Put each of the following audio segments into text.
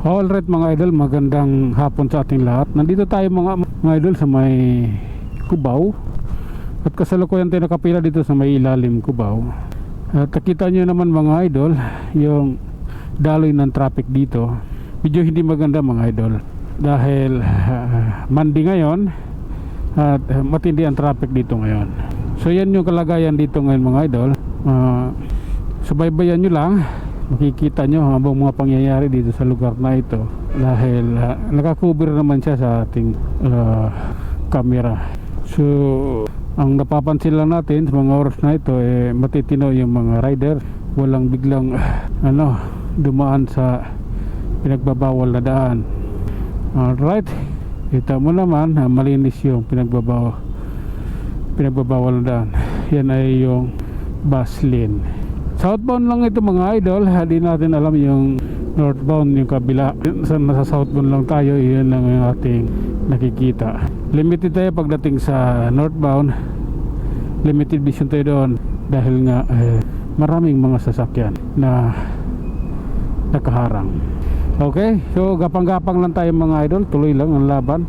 Alright mga idol, magandang hapon sa ating lahat. Nandito tayo mga idol sa may Cubao. At kasalukuyan tayo nakapila dito sa may ilalim Cubao. At nakita nyo naman mga idol, yung daloy ng traffic dito. Medyo hindi maganda mga idol. Dahil Monday ngayon at matindi ang traffic dito ngayon. So yan yung kalagayan dito ngayon mga idol. Subaybayan nyo lang, makikita nyo habang mga pangyayari dito sa lugar na ito. Dahil nakakover naman siya sa ating camera. So ang napapansin lang natin sa mga oras na ito, matitino yung mga rider. Walang biglang dumaan sa pinagbabawal na daan. Alright, kita mo naman malinis yung pinagbabawal na daan. Yan ay yung bus lane. Southbound lang ito mga idol. Hindi natin alam yung northbound, yung kabila. Nasa southbound lang tayo. Yun lang yung ating nakikita. Limited tayo pagdating sa northbound. Limited vision tayo doon. Dahil nga maraming mga sasakyan na nakaharang. Okay, so gapang-gapang lang tayo mga idol. Tuloy lang ang laban.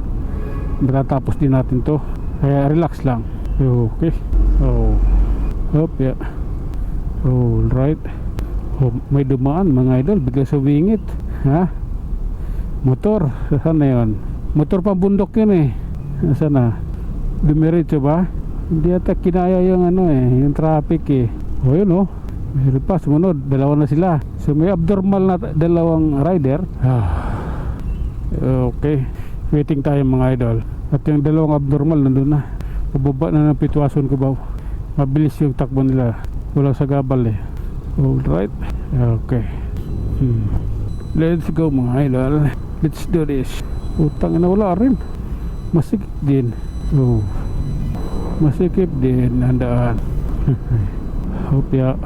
Matatapos din natin to. Kaya relax lang. Okay. Yeah. Alright. May dumaan mga idol, bigla sumingit. Ha? Motor, saan na yun? Motor pambundok yun Saan na? Dumiretso ba? Hindi ata kinaya yung yung traffic yun mayroon pa, sumunod, dalawa na sila. So may abnormal na dalawang rider. Okay, waiting tayo mga idol. At yung dalawang abnormal nandun na. Pababa na ng Pitwason Cubao. Mabilis yung takbo nila. Walang sagabal Alright. Okay. Let's go mga idol. Let's do this. Utang na wala rin. Masikip din. Masikip din. Handaan. Hopya.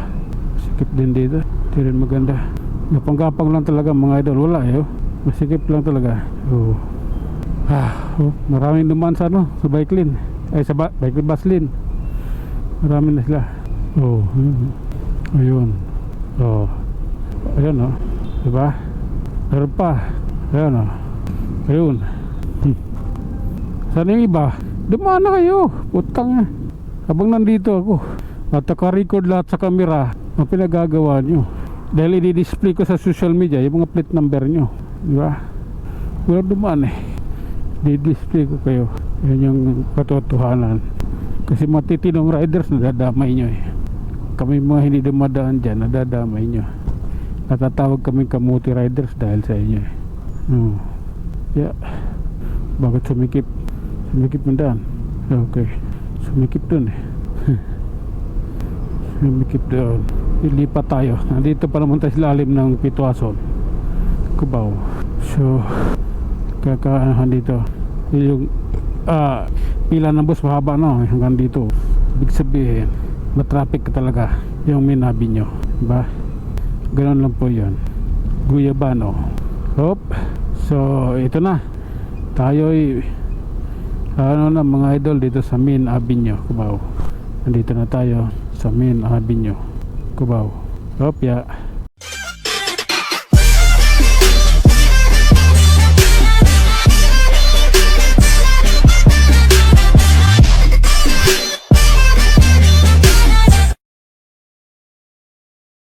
Masikip din dito. Hindi rin maganda. Gapang-gapang lang talaga mga idol. Wala masikip lang talaga. Maraming dumaan sa sa bike lane. Sa bike lane, bus lane. Marami na sila. Ayun. Ayun diba? Meron pa. Ayun. Saan yung iba? Dumaan na kayo. Putang habang nandito ako at naka-record lahat sa camera ang pinagagawa nyo. Dahil i-display ko sa social media yung mga plate number nyo. Diba? Wala dumaan i-display ko kayo. Yan yung katotohanan. Kasi matitinong riders nadadamay nyo Kami mga hindi dumadaan dyan, nadadamay nyo. Natatawag kami kamuti riders dahil sa inyo Yeah. Bakit sumikip? Sumikip ng daan. Okay. Sumikip dun Sumikip doon. Ilipat tayo. Nandito pa naman tayo sa lalim ng Pitwason Cubao. So kakaanahan dito yung pila ng bus mahaba hanggang dito. Ibig sabihin matraffic ka talaga yung minabi nyo, diba? Ganun lang po yun. Guyabano. So ito na tayo'y mga idol dito sa Main Avenue Cubao. Nandito na tayo sa Main Avenue Cubao. Yeah.